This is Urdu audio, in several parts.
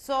100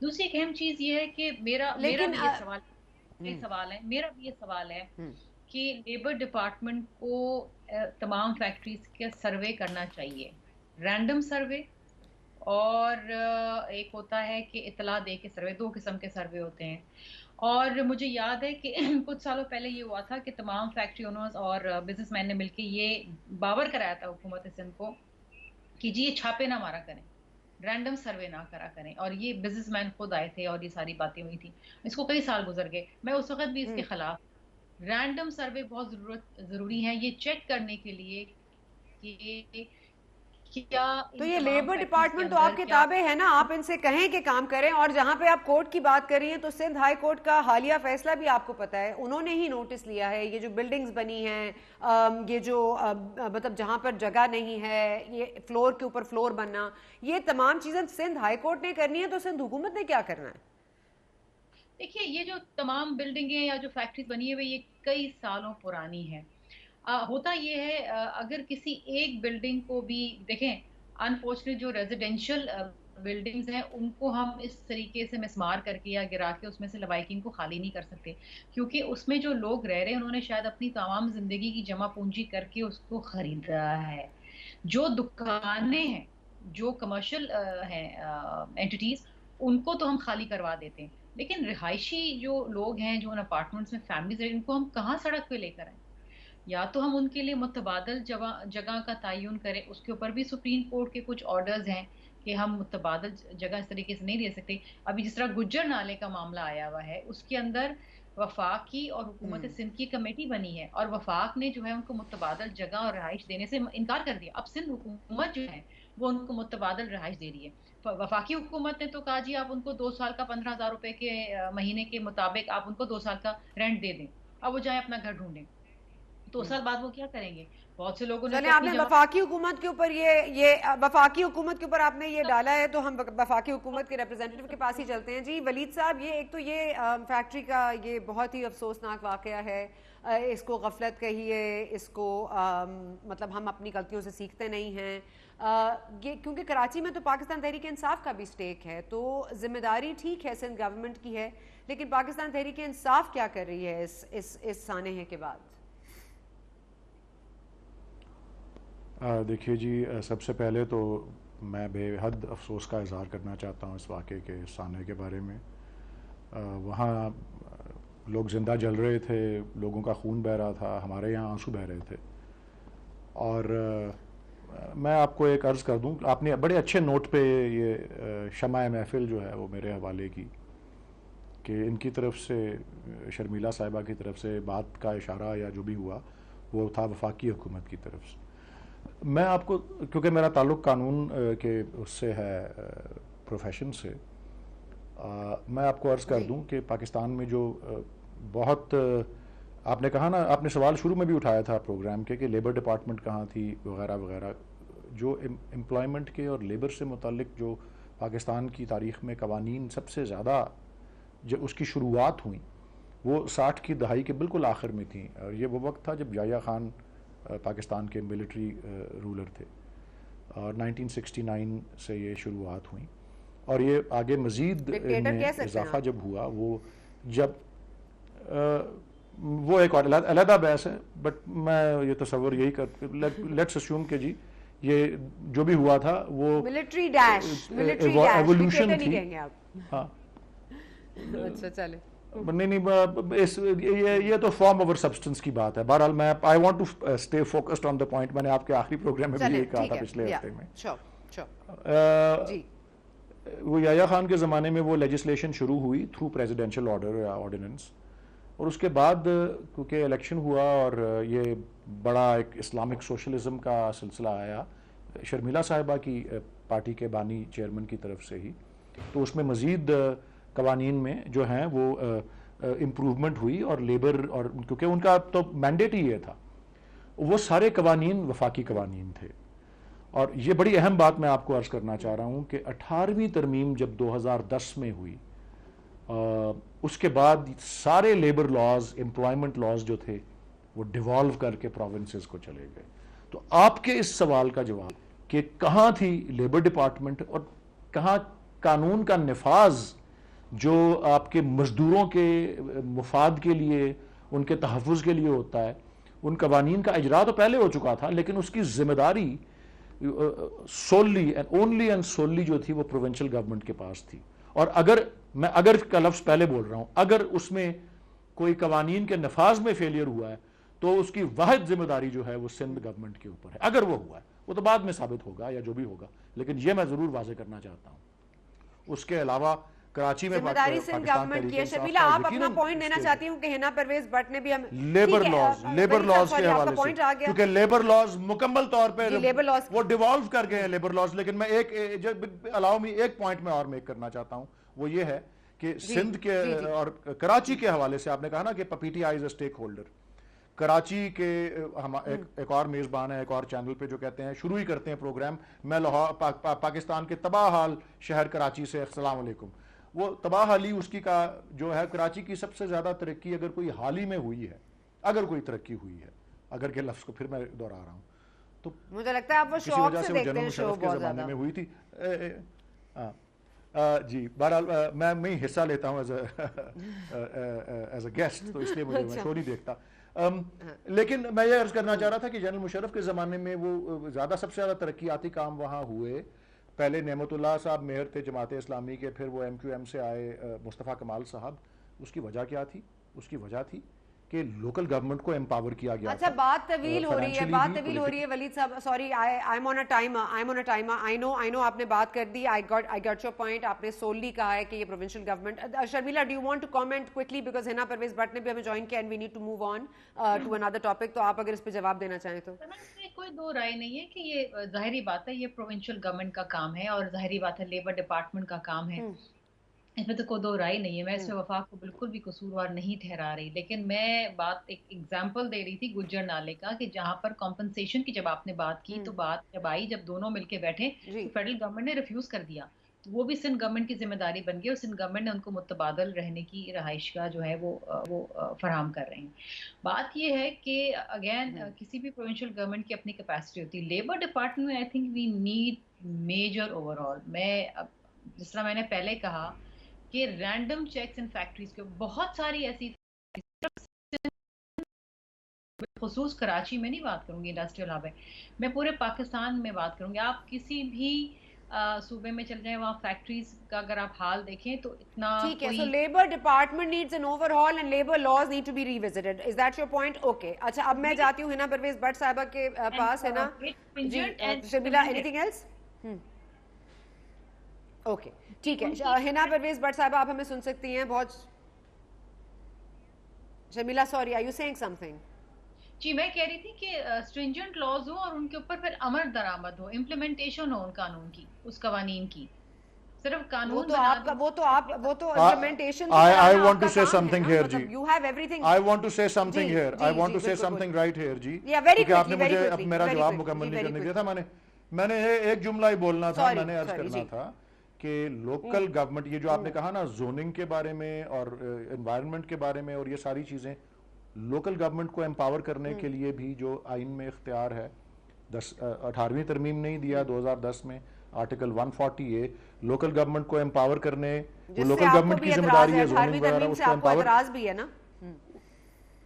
دوسری ایک اہم چیز یہ ہے کہ میرا لیکن بھی یہ سوال ہے میرا بھی یہ سوال ہے کہ لیبر ڈپارٹمنٹ کو تمام فیکٹریز کے سروے کرنا چاہیے، رینڈم سروے، اور ایک ہوتا ہے کہ اطلاع دے کے سروے، دو قسم کے سروے ہوتے ہیں۔ اور مجھے یاد ہے کہ کچھ سالوں پہلے یہ ہوا تھا کہ تمام فیکٹری اونرز اور بزنس مین نے مل کے یہ باور کرایا تھا حکومت سندھ کو کہ جی یہ چھاپے نہ مارا کریں، رینڈم سروے نہ کرا کریں، اور یہ بزنس مین خود آئے تھے اور یہ ساری باتیں ہوئی تھی۔ اس کو کئی سال گزر گئے، میں اس وقت بھی اس کے خلاف، رینڈم سروے بہت ضروری ہے یہ چیک کرنے کے لیے کہ کیا تو ان یہ تمام لیبر فیکٹریز کے ڈپارٹمنٹ تو اندر آپ کے کیا تابع ہے نا، آپ ان سے کہیں کہ کام کریں۔ اور جہاں پہ آپ کورٹ کی بات کر رہی ہیں تو سندھ ہائی کورٹ کا حالیہ فیصلہ بھی آپ کو پتہ ہے، انہوں نے ہی نوٹس لیا ہے یہ جو بلڈنگز بنی ہیں، یہ جو مطلب جہاں پر جگہ نہیں ہے، یہ فلور کے اوپر فلور بننا، یہ تمام چیزیں سندھ ہائی کورٹ نے کرنی ہے، تو سندھ حکومت نے کیا کرنا ہے؟ دیکھیے یہ جو تمام بلڈنگیں یا جو فیکٹریز بنی ہے یہ کئی سالوں پرانی ہے۔ ہوتا یہ ہے اگر کسی ایک بلڈنگ کو بھی دیکھیں، انفارچونیٹ جو ریزیڈینشیل بلڈنگز ہیں ان کو ہم اس طریقے سے مسمار کر کے یا گرا کے اس میں سے لوائکین کو خالی نہیں کر سکتے، کیونکہ اس میں جو لوگ رہ رہے ہیں انہوں نے شاید اپنی تمام زندگی کی جمع پونجی کر کے اس کو خریدا ہے۔ جو دکانیں ہیں، جو کمرشل ہیں اینٹیٹیز، ان کو تو ہم خالی کروا دیتے ہیں، لیکن رہائشی جو لوگ ہیں جو ان اپارٹمنٹس میں فیملیز ہیں ان کو ہم کہاں سڑک پہ لے کر آئیں؟ یا تو ہم ان کے لیے متبادل جگہ کا تعین کریں، اس کے اوپر بھی سپریم کورٹ کے کچھ آرڈرز ہیں کہ ہم متبادل جگہ اس طریقے سے نہیں دے سکتے۔ ابھی جس طرح گجر نالے کا معاملہ آیا ہوا ہے اس کے اندر وفاق کی اور حکومت سندھ کی کمیٹی بنی ہے، اور وفاق نے جو ہے ان کو متبادل جگہ اور رہائش دینے سے انکار کر دیا۔ اب سندھ حکومت جو ہے وہ ان کو متبادل رہائش دے رہی ہے۔ وفاقی حکومت نے تو کہا جی آپ ان کو 2 سال کا 15,000 روپے کے مہینے کے مطابق آپ ان کو 2 سال کا رینٹ دے دیں، اب وہ جائیں اپنا گھر ڈھونڈیں۔ 2 سال بعد وہ کیا کریں گے؟ بہت سے لوگوں نے چلیں، تو آپ اپنی نے جمع وفاقی حکومت کے اوپر یہ وفاقی حکومت کے اوپر آپ نے یہ ڈالا ہے، تو ہم وفاقی حکومت کے ریپرزینٹیو کے پاس ہی چلتے ہیں۔ جی ولید صاحب، یہ ایک تو یہ فیکٹری کا یہ بہت ہی افسوسناک واقعہ ہے، اس کو غفلت کہیے، اس کو مطلب ہم اپنی غلطیوں سے سیکھتے نہیں ہیں، یہ کیونکہ کراچی میں تو پاکستان تحریک انصاف کا بھی سٹیک ہے، تو ذمہ داری ٹھیک ہے سندھ گورنمنٹ کی ہے، لیکن پاکستان تحریک انصاف کیا کر رہی ہے اس سانحے کے بعد؟ دیکھیے جی، سب سے پہلے تو میں بے حد افسوس کا اظہار کرنا چاہتا ہوں اس واقعے کے سانحے کے بارے میں۔ وہاں لوگ زندہ جل رہے تھے، لوگوں کا خون بہہ رہا تھا، ہمارے یہاں آنسو بہہ رہے تھے۔ اور میں آپ کو ایک عرض کر دوں، آپ نے بڑے اچھے نوٹ پہ یہ شمع محفل جو ہے وہ میرے حوالے کی، کہ ان کی طرف سے، شرمیلا صاحبہ کی طرف سے بات کا اشارہ یا جو بھی ہوا وہ تھا وفاقی حکومت کی طرف سے۔ میں آپ کو، کیونکہ میرا تعلق قانون کے اس سے ہے، پروفیشن سے، میں آپ کو عرض کر دوں کہ پاکستان میں جو بہت، آپ نے کہا نا، آپ نے سوال شروع میں بھی اٹھایا تھا پروگرام کے کہ لیبر ڈپارٹمنٹ کہاں تھی وغیرہ وغیرہ، جو امپلائمنٹ کے اور لیبر سے متعلق جو پاکستان کی تاریخ میں قوانین سب سے زیادہ جو اس کی شروعات ہوئیں وہ 60 کی دہائی کے بالکل آخر میں تھیں، اور یہ وہ وقت تھا جب یحییٰ خان پاکستان کے ملٹری رولر تھے، اور 1969 سے یہ شروعات ہوئیں، اور یہ آگے مزید میں اضافہ جب ہوا، وہ جب وہ ایک اور علیحدہ بحث ہے، بٹ میں یہ تصور یہی کر، لیٹس اسیوم کہ جی یہ جو بھی ہوا تھا وہ ملٹری ڈیش ایوولوشن تھی۔ ہاں اچھا چلے، نہیں، یہ تو فارم اوور سبسٹنس کی بات ہے۔ بہرحال میں I want to stay focused on the point, میں نے آپ کے آخری پروگرام میں بھی یہ کہا تھا پچھلے ہفتے میں۔ وہ یحییٰ خان کے زمانے میں وہ لیجسلیشن شروع ہوئی تھرو پریزیڈینشل آرڈر یا آرڈیننس، اور اس کے بعد کیونکہ الیکشن ہوا اور یہ بڑا ایک اسلامک سوشلزم کا سلسلہ آیا شرمیلا صاحبہ کی پارٹی کے بانی چیئرمین کی طرف سے ہی، تو اس میں مزید قوانین میں جو ہیں وہ امپروومنٹ ہوئی، اور لیبر، اور کیونکہ ان کا تو مینڈیٹ ہی یہ تھا، وہ سارے قوانین وفاقی قوانین تھے۔ اور یہ بڑی اہم بات میں آپ کو عرض کرنا چاہ رہا ہوں کہ 18ویں ترمیم جب 2010 میں ہوئی، اس کے بعد سارے لیبر لاز، امپلائمنٹ لاز جو تھے وہ ڈیوالو کر کے پروونسز کو چلے گئے۔ تو آپ کے اس سوال کا جواب کہ کہاں تھی لیبر ڈپارٹمنٹ اور کہاں قانون کا نفاذ جو آپ کے مزدوروں کے مفاد کے لیے، ان کے تحفظ کے لیے ہوتا ہے، ان قوانین کا اجرا تو پہلے ہو چکا تھا، لیکن اس کی ذمہ داری solely and only and solely جو تھی وہ پروونشل گورنمنٹ کے پاس تھی. اور اگر کا لفظ پہلے بول رہا ہوں، اگر اس میں کوئی قوانین کے نفاذ میں فیلئر ہوا ہے تو اس کی واحد ذمہ داری جو ہے وہ سندھ گورنمنٹ کے اوپر ہے. اگر وہ ہوا ہے، وہ تو بعد میں ثابت ہوگا یا جو بھی ہوگا، لیکن یہ میں ضرور واضح کرنا چاہتا ہوں. اس کے علاوہ کراچی میں ذمہ داری سندھ گورنمنٹ کی ہے. شبیلا آپ اپنا پوائنٹ دینا چاہتی ہوں کہ ہنا پرویز بٹ نے بھی ہم لیبر لاز کے حوالے سے، کیونکہ لیبر لاز مکمل طور پہ وہ ڈیوالو کر گئے ہیں لیبر لاز. لیکن میں الاؤ می ایک پوائنٹ میں اور میک کرنا چاہتا ہوں، وہ یہ ہے کہ سندھ کے اور کراچی کے حوالے سے آپ نے کہا نا کہ پی ٹی آئی از اے اسٹیک ہولڈر. کراچی کے ایک اور میزبان ہے ایک اور چینل پہ جو کہتے ہیں شروع ہی کرتے ہیں پروگرام، میں پاکستان کے تباہ حال شہر کراچی سے السلام علیکم. وہ تباہ حالی اس کی کا جو ہے، کراچی کی سب سے زیادہ ترقی اگر کوئی حال ہی میں ہوئی ہے، اگر کوئی ترقی ہوئی ہے، اگر کے لفظ کو پھر میں دوہرا رہا ہوں تو مجھے لگتا ہے آپ وہ شوق سے دیکھتے ہیں شو بہت زیادہ میں ہوئی تھی. جی بہرحال میں حصہ لیتا ہوں ایز اے گیسٹ، تو اس لیے میں شو نہیں دیکھتا. لیکن میں یہ عرض کرنا چاہ رہا تھا کہ جنرل مشرف کے زمانے میں وہ سب سے زیادہ ترقیاتی کام وہاں ہوئے. پہلے نعمت اللہ صاحب میئر تھے جماعت اسلامی کے، پھر وہ ایم کیو ایم سے آئے مصطفیٰ کمال صاحب. اس کی وجہ کیا تھی؟ اس کی وجہ تھی کہ لوکل گورنمنٹ کو امپاور کیا گیا. اچھا بات طویل ہو رہی ہے ولید صاحب. Sorry I am on a timer. I know آپ نے بات کر دی. I got your point. آپ نے سوللی کہا ہے کہ یہ provincial government. Sharmila do you want to comment quickly because Hina Pervez Butt نے بھی ہمیں جوائن کیا and we need to move on to another topic. تو آپ اگر اس پہ جواب دینا چاہیں تو. کوئی دو رائے نہیں ہے کہ یہ ظاہری بات ہے، یہ پروونشل گورنمنٹ کا کام ہے اور ظاہری بات ہے لیبر ڈپارٹمنٹ کا کام ہے. اس میں تو کوئی دو رائے نہیں ہے. میں اس میں وفاق کو بالکل بھی قصوروار نہیں ٹھہرا رہی، لیکن میں بات ایک ایگزامپل دے رہی تھی گجر نالے کا، کہ جہاں پر کمپنسیشن کی جب آپ نے بات کی تو بات جب آئی، جب دونوں مل کے بیٹھے تو فیڈرل گورنمنٹ نے ریفیوز کر دیا. تو وہ بھی سندھ گورنمنٹ کی ذمہ داری بن گئی اور سندھ گورنمنٹ نے ان کو متبادل رہنے کی رہائش کا جو ہے وہ فراہم کر رہے ہیں. بات یہ ہے کہ اگین کسی بھی پروونشل گورنمنٹ کی اپنی کیپیسٹی ہوتی ہے. لیبر ڈپارٹمنٹ میں I think we need major overall. میں جس طرح میں نے پہلے کہا کہ رینڈم چیکس ان فیکٹریز کے بہت ساری ایسی، خصوص کراچی میں نہیں بات کروں گی انڈسٹریل ہب ہے، میں پورے پاکستان میں بات کروں گی. آپ کسی بھی صوبے میں چل جائیں، وہاں فیکٹریز کا اگر آپ حال دیکھیں تو اتنا ٹھیک ہے. So labour department needs an overhaul and labour laws need to be revisited. Is that your point? Okay. اچھا اب میں جاتی ہوں ہنا پرویز بٹ صاحبہ کے پاس. ہے نا جی شبیلا اینی تھنگ ایلس؟ اوکے ٹھیک ہے. ہنا پرویز بٹ صاحبہ آپ ہمیں سن سکتی ہیں بہت. Shamila sorry are you saying something? جی میں کہہ رہی تھی کہ اسٹرینجنٹ لاز ہو اور ان کے اوپر پھر عمل درآمد ہو، امپلیمنٹیشن ہو ان قانون کی، اس قوانین کی. صرف قانون وہ تو implementation. I want to say something here جی. You have everything. I want to say something here. I want to say something right here جی. کیونکہ آپ نے مجھے اب میرا جواب مکمل نہیں کرنے دیا تھا. میں نے ایک جملہ ہی بولنا تھا. میں نے عرض کرنا تھا کہ لوکل گورنمنٹ، یہ جو آپ نے کہا نا زوننگ کے بارے میں اور انوائرمنٹ کے بارے میں اور یہ ساری چیزیں، لوکل گورنمنٹ کو امپاور کرنے کے لیے بھی جو آئین میں اختیار ہے، 18ویں ترمیم نہیں دیا 2010 میں، آرٹیکل 140A، لوکل گورنمنٹ کو امپاور کرنے، وہ لوکل گورنمنٹ کی ذمہ داری ہے زوننگ وغیرہ اس کو امپاور. اعتراض بھی ہے نا؟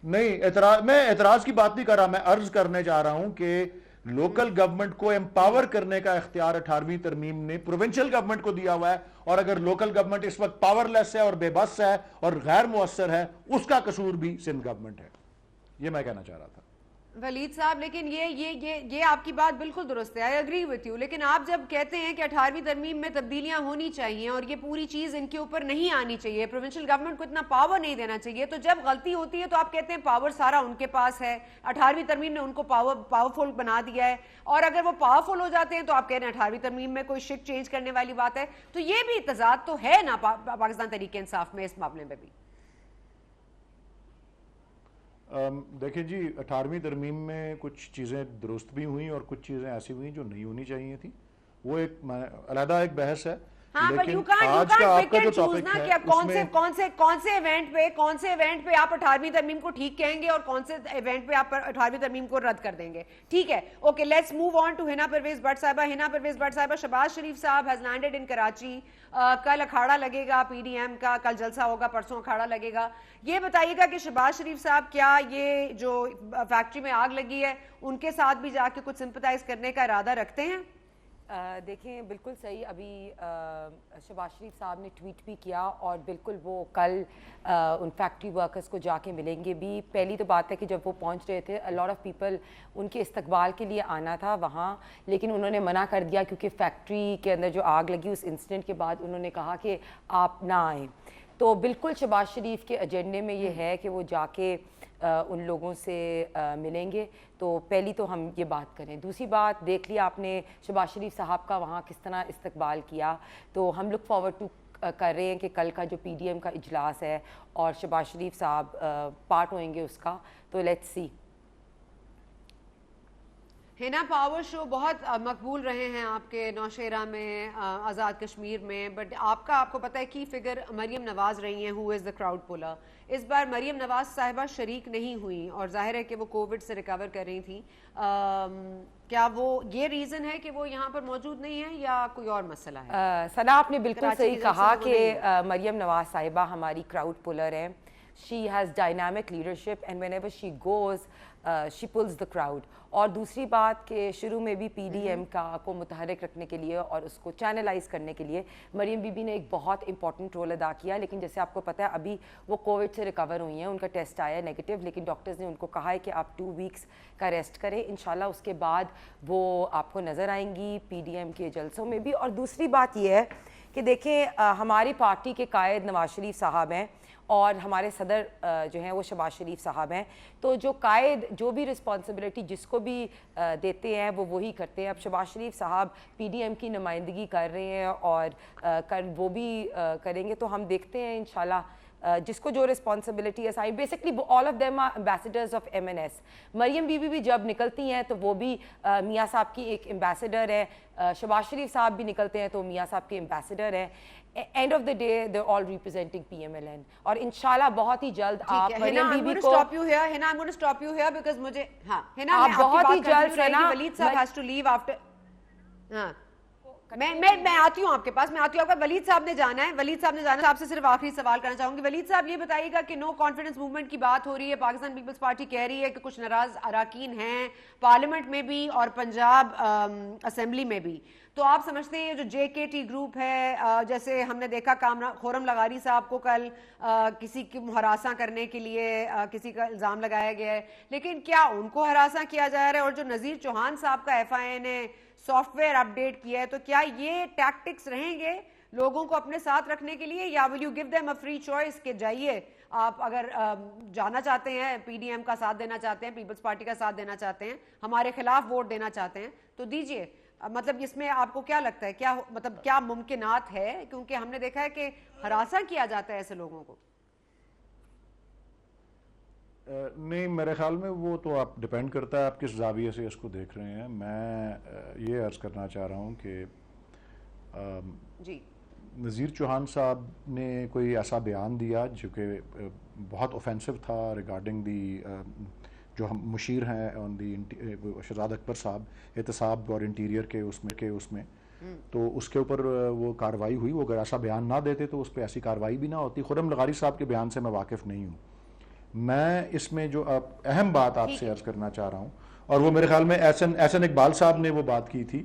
نہیں، میں اعتراض کی بات نہیں کر رہا. میں عرض کرنے جا رہا ہوں کہ لوکل گورنمنٹ کو امپاور کرنے کا اختیار 18ویں ترمیم نے پروونشل گورنمنٹ کو دیا ہوا ہے، اور اگر لوکل گورنمنٹ اس وقت پاور لیس ہے اور بے بس ہے اور غیر مؤثر ہے، اس کا قصور بھی سندھ گورنمنٹ ہے. یہ میں کہنا چاہ رہا تھا. ولید صاحب لیکن یہ آپ کی بات بالکل درست ہے. I agree with you. لیکن آپ جب کہتے ہیں کہ 18ویں ترمیم میں تبدیلیاں ہونی چاہیے اور یہ پوری چیز ان کے اوپر نہیں آنی چاہیے، پروونشل گورنمنٹ کو اتنا پاور نہیں دینا چاہیے، تو جب غلطی ہوتی ہے تو آپ کہتے ہیں پاور سارا ان کے پاس ہے، 18ویں ترمیم نے ان کو پاورفل بنا دیا ہے، اور اگر وہ پاورفل ہو جاتے ہیں تو آپ کہہ رہے ہیں 18ویں ترمیم میں کوئی شک چینج کرنے والی بات ہے. تو یہ بھی تضاد تو ہے نا پاکستان تحریک انصاف میں اس معاملے میں بھی. دیکھیں جی، 18ویں ترمیم میں کچھ چیزیں درست بھی ہوئیں اور کچھ چیزیں ایسی ہوئیں جو نہیں ہونی چاہیے تھیں. وہ ایک علیحدہ ایک بحث ہے. ہاں پر you can't pick and choose نا کہ کون سے ایونٹ پہ آپ 18ویں ترمیم کو ٹھیک کہیں گے اور کون سے ایونٹ پہ آپ 18ویں ترمیم کو رد کر دیں گے. ٹھیک ہے, okay, let's move on to Hina Pervez but صاحبہ. ہنا پرویز بٹ صاحبہ, شہباز شریف صاحب ہیز لینڈڈ ان کراچی. کل اکھاڑا لگے گا پی ڈی ایم کا, کل جلسہ ہوگا, پرسوں اکھاڑا لگے گا. یہ بتائیے گا کہ شہباز شریف صاحب کیا یہ جو فیکٹری میں آگ لگی ہے ان کے ساتھ بھی جا کے کچھ سمپتائز کرنے کا ارادہ رکھتے ہیں؟ دیکھیں بالکل صحیح, ابھی شہباز شریف صاحب نے ٹویٹ بھی کیا اور بالکل وہ کل ان فیکٹری ورکرز کو جا کے ملیں گے بھی. پہلی تو بات ہے کہ جب وہ پہنچ رہے تھے لاٹ آف پیپل ان کے استقبال کے لیے آنا تھا وہاں, لیکن انہوں نے منع کر دیا کیونکہ فیکٹری کے اندر جو آگ لگی اس انسیڈنٹ کے بعد انہوں نے کہا کہ آپ نہ آئیں. تو بالکل شہباز شریف کے ایجنڈے میں یہ ہے کہ وہ جا کے ان لوگوں سے ملیں گے. تو پہلی تو ہم یہ بات کریں. دوسری بات, دیکھ لیا آپ نے شہباز شریف صاحب کا وہاں کس طرح استقبال کیا, تو ہم لک فارورڈ ٹو کر رہے ہیں کہ کل کا جو پی ڈی ایم کا اجلاس ہے اور شہباز شریف صاحب پارٹ ہوئیں گے اس کا, تو لیٹس سی. ہنا پاور شو بہت مقبول رہے ہیں آپ کے نوشہرہ میں, آزاد کشمیر میں, بٹ آپ کو پتہ ہے کی فگر مریم نواز رہی ہیں, ہو از دا کراؤڈ پولر. اس بار مریم نواز صاحبہ شریک نہیں ہوئیں اور ظاہر ہے کہ وہ کووڈ سے ریکور کر رہی تھیں. کیا وہ یہ ریزن ہے کہ وہ یہاں پر موجود نہیں ہیں یا کوئی اور مسئلہ ہے؟ ثنا آپ نے بالکل صحیح کہا کہ مریم نواز صاحبہ ہماری کراؤڈ پولر ہیں. She has dynamic leadership and whenever she goes she pulls the crowd. اور دوسری بات کہ شروع میں بھی پی ڈی ایم کو متحرک رکھنے کے لیے اور اس کو چینلائز کرنے کے لیے مریم بی بی نے ایک بہت امپورٹنٹ رول ادا کیا. لیکن جیسے آپ کو پتہ ہے ابھی وہ کووڈ سے ریکور ہوئی ہیں, ان کا ٹیسٹ آیا ہے نیگیٹو, لیکن ڈاکٹرز نے ان کو کہا ہے کہ آپ 2 ویکس کا ریسٹ کریں, انشاءاللہ اس کے بعد وہ آپ کو نظر آئیں گی پی ڈی ایم کے جلسوں میں بھی. اور دوسری بات یہ ہے کہ دیکھیں ہماری پارٹی کے قائد نواز شریف صاحب ہیں اور ہمارے صدر جو ہیں وہ شہباز شریف صاحب ہیں, تو جو قائد جو بھی رسپانسبلٹی جس کو بھی دیتے ہیں وہ وہی کرتے ہیں. اب شہباز شریف صاحب پی ڈی ایم کی نمائندگی کر رہے ہیں اور وہ بھی کریں گے, تو ہم دیکھتے ہیں انشاءاللہ جس کو جو رسپانسبلٹی ہے. Basically all of them are ambassadors of M N S. Maryam Bibi بی بھی جب نکلتی ہیں تو وہ بھی میاں صاحب کی ایک امبیسڈر ہے, شہباز شریف صاحب بھی نکلتے ہیں تو میاں صاحب کے امبیسڈر ہیں. End of the day they all representing P M L N, اور انشاءاللہ بہت ہی جلد آپ مریم بی بی کو آپ بہت ہی جلد ولید صاحب ہیز ٹو لیو آفٹر. ہاں میں آتی ہوں آپ کے پاس, آپ کا ولید صاحب نے جانا ہے. آپ سے صرف آخری سوال کرنا چاہوں گی. ولید صاحب یہ بتائیے گا کہ نو کانفیڈنس موومنٹ کی بات ہو رہی ہے, پاکستان پیپلز پارٹی کہہ رہی ہے کہ کچھ ناراض اراکین ہیں پارلیمنٹ میں بھی اور پنجاب اسمبلی میں بھی, تو آپ سمجھتے ہیں جو جے کے ٹی گروپ ہے, جیسے ہم نے دیکھا خورم لغاری صاحب کو کل کسی کی ہراساں کرنے کے لیے کسی کا الزام لگایا گیا ہے, لیکن کیا ان کو ہراساں کیا جا رہا ہے؟ اور جو نذیر چوہان صاحب کا ایف آئی اے نے سافٹ ویئر اپ ڈیٹ کیا ہے, تو کیا یہ ٹیکٹکس رہیں گے لوگوں کو اپنے ساتھ رکھنے کے لیے, یا will you give them a free choice کہ جائیے آپ اگر جانا چاہتے ہیں, پی ڈی ایم کا ساتھ دینا چاہتے ہیں, پیپلز پارٹی کا ساتھ دینا چاہتے ہیں, ہمارے خلاف ووٹ دینا چاہتے ہیں تو دیجئے. مطلب اس میں آپ کو کیا لگتا ہے, کیا ممکنات ہے؟ کیونکہ ہم نے دیکھا ہے کہ ہراساں کیا جاتا ہے ایسے لوگوں کو. نہیں, میرے خیال میں وہ تو آپ ڈیپینڈ کرتا ہے آپ کس زاویے سے اس کو دیکھ رہے ہیں. میں یہ عرض کرنا چاہ رہا ہوں کہ جی نذیر چوہان صاحب نے کوئی ایسا بیان دیا جو کہ بہت اوفینسو تھا ریگارڈنگ دی جو ہم مشیر ہیں آن دی شہزاد اکبر صاحب احتساب اور انٹیریئر کے اس میں تو اس کے اوپر وہ کارروائی ہوئی. وہ اگر ایسا بیان نہ دیتے تو اس پہ ایسی کارروائی بھی نہ ہوتی. خرم لغاری صاحب کے بیان سے میں واقف نہیں ہوں. میں اس میں جو اہم بات آپ سے عرض کرنا چاہ رہا ہوں, اور وہ میرے خیال میں احسن اقبال صاحب نے وہ بات کی تھی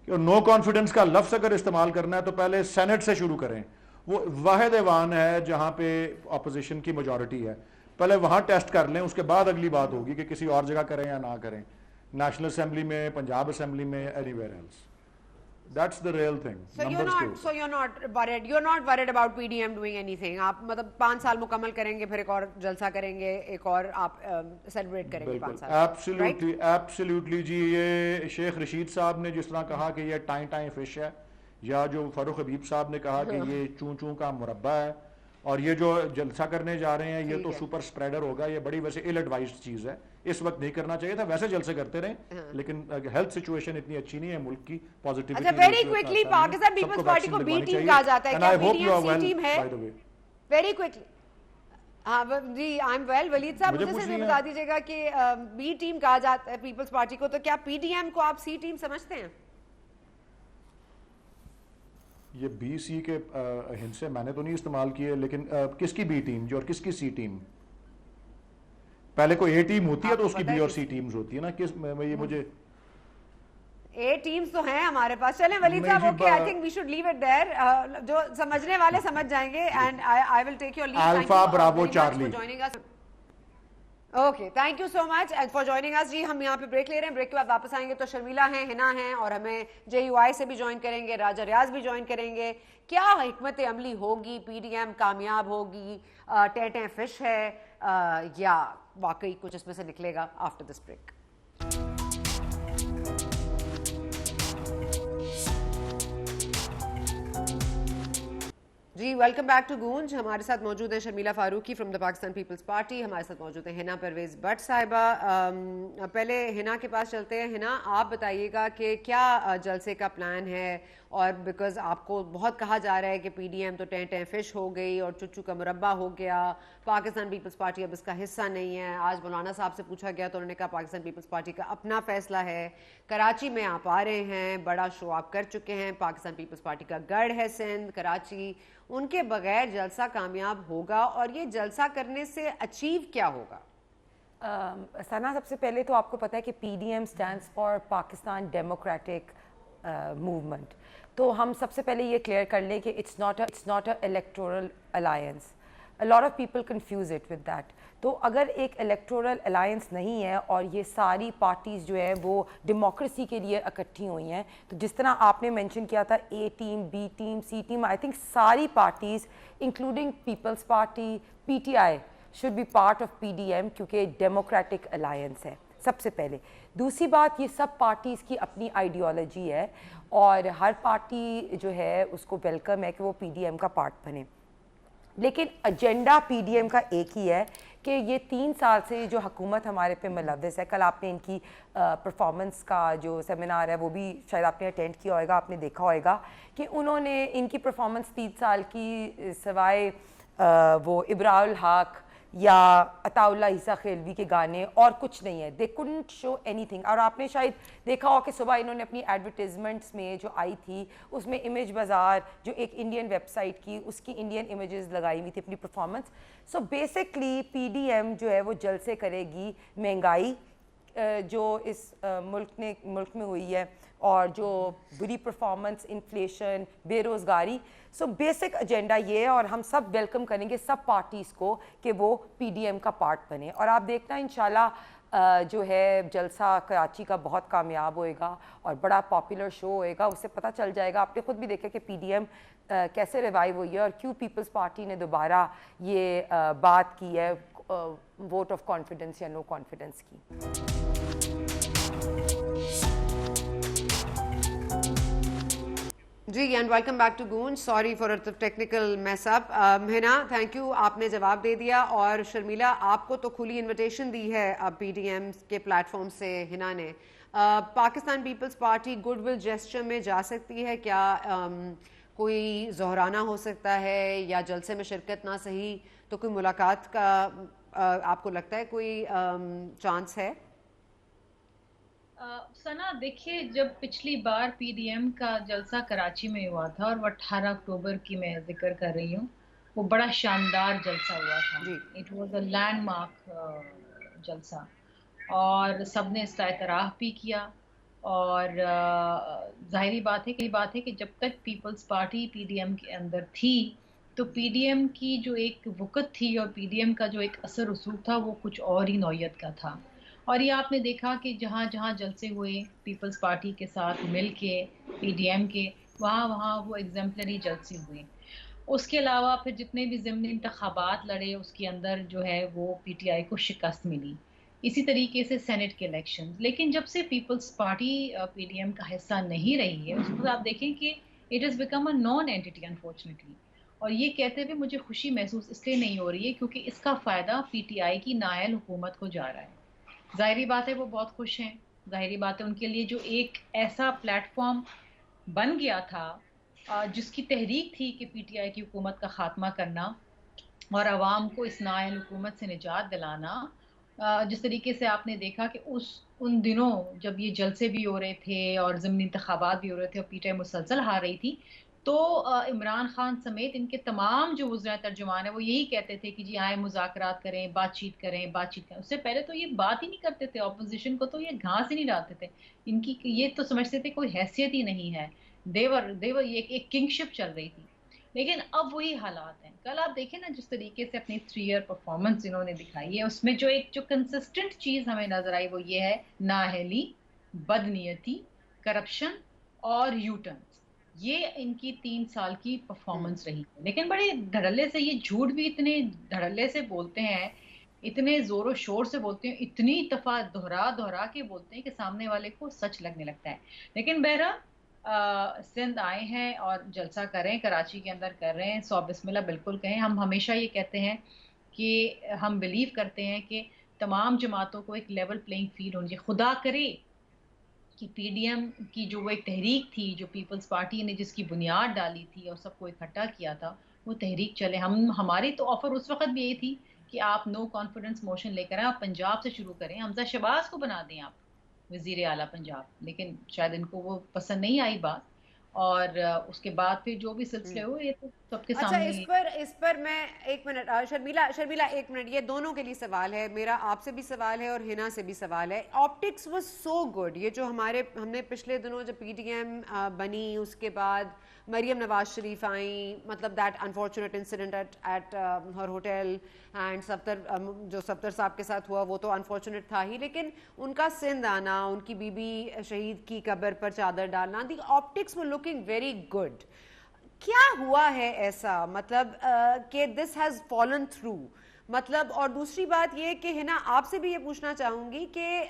کہ نو کانفیڈنس کا لفظ اگر استعمال کرنا ہے تو پہلے سینٹ سے شروع کریں. وہ واحد ایوان ہے جہاں پہ اپوزیشن کی میجورٹی ہے, پہلے وہاں ٹیسٹ کر لیں, اس کے بعد اگلی بات ہوگی کہ کسی اور جگہ کریں یا نہ کریں, نیشنل اسمبلی میں, پنجاب اسمبلی میں, anywhere else. That's the real thing. So you're not worried about PDM doing anything. آپ مطلب 5 سال مکمل کریں گے, پھر ایک اور جلسہ کریں گے, ایک اور آپ سیلیبریٹ کریں گے 5 سال. Absolutely جی. یہ شیخ رشید صاحب نے جس طرح کہا کہ یہ ٹائیں فش ہے, یا جو فاروق حبیب صاحب نے کہا کہ یہ چون چون کا مربع ہے, اور یہ جو جلسہ کرنے جا رہے ہیں یہ تو سپر سپریڈر ہوگا, یہ بڑی ویسے ایل ایڈوائزڈ چیز ہے, اس وقت نہیں کرنا چاہیے تھا, ویسے جلسے کرتے رہیں, لیکن ہیلتھ سچویشن اتنی اچھی نہیں ہے ملک کی, پازیٹیوٹی. اچھا very quickly Pakistan Peoples Party کو بی ٹیم کہا جاتا ہے, کیا P D M C team ہے؟ Very quickly. ہاں جی آئی ایم ویل. ولید صاحب مجھے صرف بتا دیجیے گا کہ بی ٹیم کہا جاتا ہے پیپلز پارٹی کو, تو کیا پی ڈی ایم کو آپ سی ٹیم سمجھتے ہیں؟ یہ بی سی کے ہند سے میں نے تو نہیں استعمال کیے, لیکن کس کی بی ٹیم جو اور کس کی سی ٹیم؟ پہلے کوئی اے ٹیم ہوتی ہے تو اس کی بی اور سی ٹیمز ہوتی ہے نا, کس یہ مجھے اے ٹیمز تو ہیں ہمارے پاس. چلیں ولید صاحب okay, I think we should leave it there. جو سمجھنے والے سمجھ جائیں گے, and I will take your leave. Alpha bravo charlie. Okay thank you so much for joining us. جی ہم یہاں پہ بریک لے رہے ہیں, بریک کے بعد واپس آئیں گے تو شرمیلا ہیں, ہنا ہیں, اور ہمیں جے یو آئی سے بھی جوائن کریں گے, راجہ ریاض بھی جوائن کریں گے. کیا حکمت عملی ہوگی, پی ڈی ایم کامیاب ہوگی, ٹیں فش ہے, یا واقعی کچھ اس میں سے نکلے گا؟ After this break. جی ویلکم بیک ٹو گونج. ہمارے ساتھ موجود ہیں Sharmila Farooqui from the Pakistan Peoples party, ہمارے ساتھ موجود ہیں ہنا پرویز بٹ صاحبہ. پہلے ہنا کے پاس چلتے ہیں. ہنا آپ بتائیے گا کہ کیا جلسے کا پلان ہے, اور بیکاز آپ کو بہت کہا جا رہا ہے کہ پی ڈی ایم تو ٹیں فش ہو گئی اور چچو کا مربع ہو گیا, پاکستان پیپلز پارٹی اب اس کا حصہ نہیں ہے. آج مولانا صاحب سے پوچھا گیا تو انہوں نے کہا پاکستان پیپلز پارٹی کا اپنا فیصلہ ہے. کراچی میں آپ آ رہے ہیں, بڑا شو آپ کر چکے ہیں, پاکستان پیپلز پارٹی کا گڑھ ہے سندھ, کراچی, ان کے بغیر جلسہ کامیاب ہوگا, اور یہ جلسہ کرنے سے اچیو کیا ہوگا؟ ثنا سب سے پہلے تو آپ کو پتہ ہے کہ P D M stands for Pakistan democratic movement. تو ہم سب سے پہلے یہ کلیئر کر لیں کہ it's not a electoral alliance. A lot of people confuse it with that. تو اگر ایک الیکٹورل الائنس نہیں ہے اور یہ ساری پارٹیز جو ہیں وہ ڈیموکریسی کے لیے اکٹھی ہوئی ہیں, تو جس طرح آپ نے مینشن کیا تھا A team, B team, C team, I think ساری parties including peoples party, P T I should be part of P D M, کیونکہ ڈیموکریٹک الائنس ہے سب سے پہلے. دوسری بات, یہ سب پارٹیز کی اپنی آئیڈیالوجی ہے, اور ہر پارٹی جو ہے اس کو ویلکم ہے کہ وہ پی ڈی ایم کا پارٹ بنے. لیکن ایجنڈا پی ڈی ایم کا ایک ہی ہے کہ یہ 3 سال سے جو حکومت ہمارے پہ ملوث ہے, کل آپ نے ان کی پرفارمنس کا جو سیمینار ہے وہ بھی شاید آپ نے اٹینڈ کیا ہوئے گا, آپ نے دیکھا ہوئے گا کہ انہوں نے ان کی پرفارمنس 3 سال کی سوائے وہ ابراء الحق یا عطا اللہ عیسیٰ خیلوی کے گانے اور کچھ نہیں ہے. دے couldn't show anything. اور آپ نے شاید دیکھا ہو کہ صبح انہوں نے اپنی ایڈورٹیزمنٹس میں جو آئی تھی اس میں امیج بازار جو ایک انڈین ویب سائٹ کی, اس کی انڈین امیجز لگائی ہوئی تھی اپنی performance. So basically P D M جو ہے وہ جلسے کرے گی مہنگائی جو اس ملک میں ہوئی ہے, اور جو بری پرفارمنس, انفلیشن, بے روزگاری. سو بیسک ایجنڈا یہ ہے, اور ہم سب ویلکم کریں گے سب پارٹیز کو کہ وہ پی ڈی ایم کا پارٹ بنے. اور آپ دیکھنا انشاءاللہ جو ہے جلسہ کراچی کا بہت کامیاب ہوئے گا اور بڑا پاپولر شو ہوئے گا. اس سے پتہ چل جائے گا, آپ نے خود بھی دیکھا کہ پی ڈی ایم کیسے ریوائیو ہوئی ہے اور کیوں پیپلز پارٹی نے دوبارہ یہ بات کی ہے ووٹ آف کانفیڈنس یا نو کانفیڈنس کی. جی اینڈ ویلکم بیک ٹو گونج. Sorry for technical mess up. ہنا تھینک یو, آپ نے جواب دے دیا. اور شرمیلا آپ کو تو کھلی انویٹیشن دی ہے اب پی ڈی ایم کے پلیٹ فارم سے ہنا نے. Pakistan Peoples Party good will gesture میں جا سکتی ہے کیا؟ کوئی ظہرانہ ہو سکتا ہے, یا جلسے میں شرکت نہ صحیح تو کوئی ملاقات کا آپ کو لگتا ہے کوئی چانس ہے؟ ثنا دیکھیے, جب پچھلی بار پی ڈی ایم کا جلسہ کراچی میں ہوا تھا, اور وہ 18 اکتوبر کی میں ذکر کر رہی ہوں, وہ بڑا شاندار جلسہ ہوا تھا. It was a landmark جلسہ, اور سب نے اس کا اعتراف بھی کیا. اور ظاہری بات ہے کہ جب تک Peoples party P D M کے اندر تھی تو پی ڈی ایم کی جو ایک وقت تھی اور پی ڈی ایم کا جو ایک اثر رسوخ تھا وہ کچھ اور ہی نوعیت کا تھا. اور یہ آپ نے دیکھا کہ جہاں جہاں جلسے ہوئے پیپلز پارٹی کے ساتھ مل کے پی ڈی ایم کے, وہاں وہ ایگزمپلری جلسے ہوئے. اس کے علاوہ پھر جتنے بھی ضمنی انتخابات لڑے اس کے اندر جو ہے وہ پی ٹی آئی کو شکست ملی. اسی طریقے سے سینٹ کے الیکشن. لیکن جب سے Peoples party P D M کا حصہ نہیں رہی ہے, اس کو آپ دیکھیں کہ it has become a non anti unfortunately. اور یہ کہتے ہوئے مجھے خوشی محسوس اس لیے نہیں ہو رہی ہے کیونکہ اس کا فائدہ پی ٹی آئی کی نااہل حکومت کو جا رہا ہے. ظاہری بات ہے وہ بہت خوش ہیں, ظاہری بات ہے ان کے لیے جو ایک ایسا پلیٹ فارم بن گیا تھا جس کی تحریک تھی کہ پی ٹی آئی کی حکومت کا خاتمہ کرنا اور عوام کو اس نااہل حکومت سے نجات دلانا, جس طریقے سے آپ نے دیکھا کہ ان دنوں جب یہ جلسے بھی ہو رہے تھے اور ضمنی انتخابات بھی ہو رہے تھے اور پی ٹی آئی مسلسل ہار رہی تھی, تو عمران خان سمیت ان کے تمام جو وزراء ترجمان ہیں وہ یہی کہتے تھے کہ جی آئیں مذاکرات کریں, بات چیت کریں. اس سے پہلے تو یہ بات ہی نہیں کرتے تھے, اپوزیشن کو تو یہ گھاس ہی نہیں ڈالتے تھے. ان کی یہ تو سمجھتے تھے کوئی حیثیت ہی نہیں ہے, دیور یہ ایک کنگ شپ چل رہی تھی. لیکن اب وہی حالات ہیں. کل آپ دیکھیں نا جس طریقے سے اپنی 3 ایئر پرفارمنس انہوں نے دکھائی ہے, اس میں جو کنسسٹنٹ چیز ہمیں نظر آئی وہ یہ ہے نااہلی, بدنیتی, کرپشن اور یو ٹرنز. یہ ان کی 3 سال کی پرفارمنس رہی ہے. لیکن بڑے دھڑلے سے یہ جھوٹ بھی اتنے دھڑلے سے بولتے ہیں, اتنے زور و شور سے بولتے ہیں, اتنی دفعہ دہرا کے بولتے ہیں کہ سامنے والے کو سچ لگنے لگتا ہے. لیکن بہرحال سندھ آئے ہیں اور جلسہ کریں, کراچی کے اندر کر رہے ہیں, 100 بسم اللہ بالکل کہیں. ہم ہمیشہ یہ کہتے ہیں کہ ہم بلیو کرتے ہیں کہ تمام جماعتوں کو ایک لیول پلینگ فیلڈ ہونی چاہیے. خدا کرے کہ پی ڈی ایم کی جو وہ ایک تحریک تھی, جو پیپلز پارٹی نے جس کی بنیاد ڈالی تھی اور سب کو اکٹھا کیا تھا, وہ تحریک چلے. ہماری تو آفر اس وقت بھی یہی تھی کہ آپ نو کانفیڈنس موشن لے کر آئیں, آپ پنجاب سے شروع کریں, حمزہ شہباز کو بنا دیں آپ وزیر اعلیٰ پنجاب. لیکن شاید ان کو وہ پسند نہیں آئی بات, اور اس کے بعد پھر جو بھی سلسلے ہوئے یہ تو سب کے اچھا, سامنے. اس پر میں 1 منٹ, شرمیلا 1 منٹ, یہ دونوں کے لیے سوال ہے, میرا آپ سے بھی سوال ہے اور ہنا سے بھی سوال ہے. آپٹکس واز سو گڈ, یہ جو ہم نے پچھلے دنوں جب پی ٹی ایم بنی اس کے بعد مریم نواز شریف آئیں, مطلب that unfortunate incident at her hotel, and Safdar صاحب کے ساتھ ہوا وہ تو انفارچونیٹ تھا ہی, لیکن ان کا سندھ آنا, ان کی بیوی شہید کی قبر پر چادر ڈالنا, the optics were looking very good. کیا ہوا ہے ایسا, مطلب کہ دس ہیز فالن تھرو, مطلب. اور دوسری بات یہ کہ ہے نا, آپ سے بھی یہ پوچھنا چاہوں گی کہ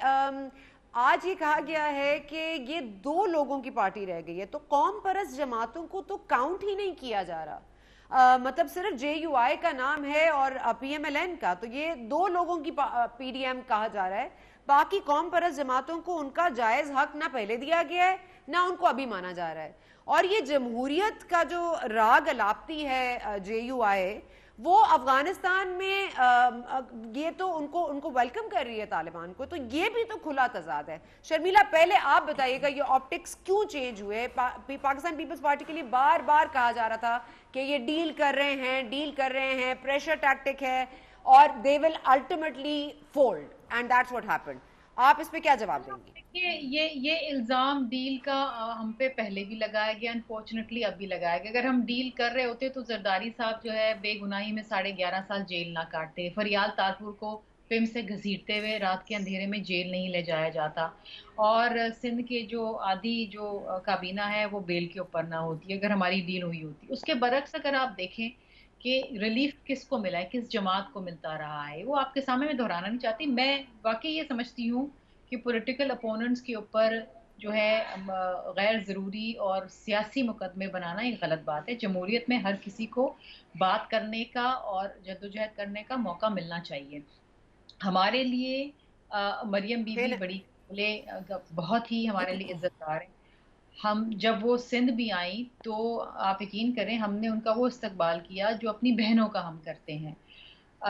آج یہ کہا گیا ہے کہ یہ 2 لوگوں کی پارٹی رہ گئی ہے, تو قوم پرست جماعتوں کو تو کاؤنٹ ہی نہیں کیا جا رہا, مطلب صرف جے یو آئی کا نام ہے اور پی ایم ایل این کا, تو یہ 2 لوگوں کی پی ڈی ایم کہا جا رہا ہے. باقی قوم پرست جماعتوں کو ان کا جائز حق نہ پہلے دیا گیا ہے نہ ان کو ابھی مانا جا رہا ہے. اور یہ جمہوریت کا جو راگ الاپتی ہے جے یو آئی, وہ افغانستان میں یہ تو ان کو ویلکم کر رہی ہے طالبان کو, تو یہ بھی تو کھلا تضاد ہے. شرمیلا پہلے آپ بتائیے گا یہ آپٹکس کیوں چینج ہوئے؟ پاکستان پیپلز پارٹی کے لیے بار بار کہا جا رہا تھا کہ یہ ڈیل کر رہے ہیں, پریشر ٹیکٹک ہے, اور they will ultimately fold, and that's what happened. آپ اس پہ کیا جواب دیں گے؟ یہ الزام ڈیل کا ہم پہ پہلے بھی لگایا گیا, انفارچونیٹلی اب بھی لگایا گیا. اگر ہم ڈیل کر رہے ہوتے تو زرداری صاحب جو ہے بے گناہی میں 11.5 سال جیل نہ کاٹتے, فریال تارپور کو پم سے گھسیٹتے ہوئے رات کے اندھیرے میں جیل نہیں لے جایا جاتا, اور سندھ کے جو آدھی جو کابینہ ہے وہ بیل کے اوپر نہ ہوتی اگر ہماری ڈیل ہوئی ہوتی. اس کے برعکس اگر آپ دیکھیں کہ ریلیف کس کو ملا ہے, کس جماعت کو ملتا رہا ہے, وہ آپ کے سامنے میں دہرانا نہیں چاہتی. میں واقعی یہ سمجھتی ہوں کہ پولیٹیکل اپوننٹس کے اوپر جو ہے غیر ضروری اور سیاسی مقدمے بنانا ایک غلط بات ہے. جمہوریت میں ہر کسی کو بات کرنے کا اور جدوجہد کرنے کا موقع ملنا چاہیے. ہمارے لیے مریم بی بی بڑی بہت ہی ہمارے لیے عزت دار ہیں. ہم جب وہ سندھ بھی آئیں تو آپ یقین کریں ہم نے ان کا وہ استقبال کیا جو اپنی بہنوں کا ہم کرتے ہیں.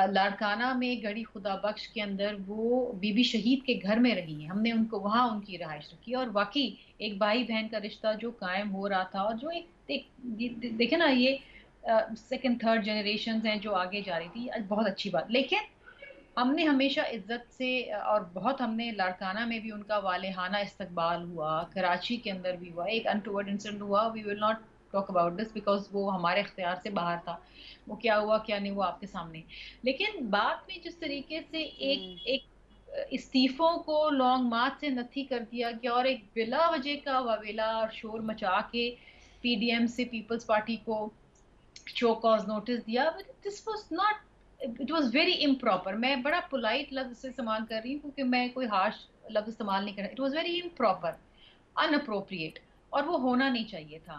لاڑکانہ میں گڑی خدا بخش کے اندر وہ بی بی شہید کے گھر میں رہی ہیں, ہم نے ان کو وہاں ان کی رہائش رکھی, اور واقعی ایک بھائی بہن کا رشتہ جو قائم ہو رہا تھا, اور جو ایک دیکھیں نا یہ 2nd 3rd جنریشنز ہیں جو آگے جا رہی تھی, بہت اچھی بات. لیکن ہم نے ہمیشہ عزت سے, اور بہت ہم نے لاڑکانہ میں بھی ان کا والہانہ استقبال ہوا, کراچی کے اندر بھی ہوا, ایک انٹورڈ انسیڈنٹ ہوا, we will not talk about this because وہ ہمارے اختیار سے باہر تھا, وہ کیا ہوا کیا نہیں وہ آپ کے سامنے. لیکن بات میں جس طریقے سے ایک استعفوں کو لانگ مارچ سے نتھی کر دیا گیا اور ایک بلا وجہ کا واویلا اور شور مچا کے پی ڈی ایم سے پیپلز پارٹی کو شو کاز نوٹس دیا, this was not, it was very improper. میں بڑا پولائٹ لفظ سے استعمال کر رہی ہوں کیونکہ میں کوئی ہارش لفظ استعمال نہیں کر رہا. It was very improper, in appropriate, اور وہ ہونا نہیں چاہیے تھا.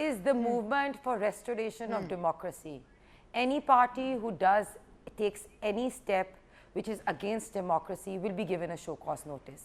is the movement for restoration of democracy. Any party who takes any step which is against democracy will be given a show cause notice.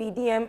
PDM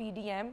PDM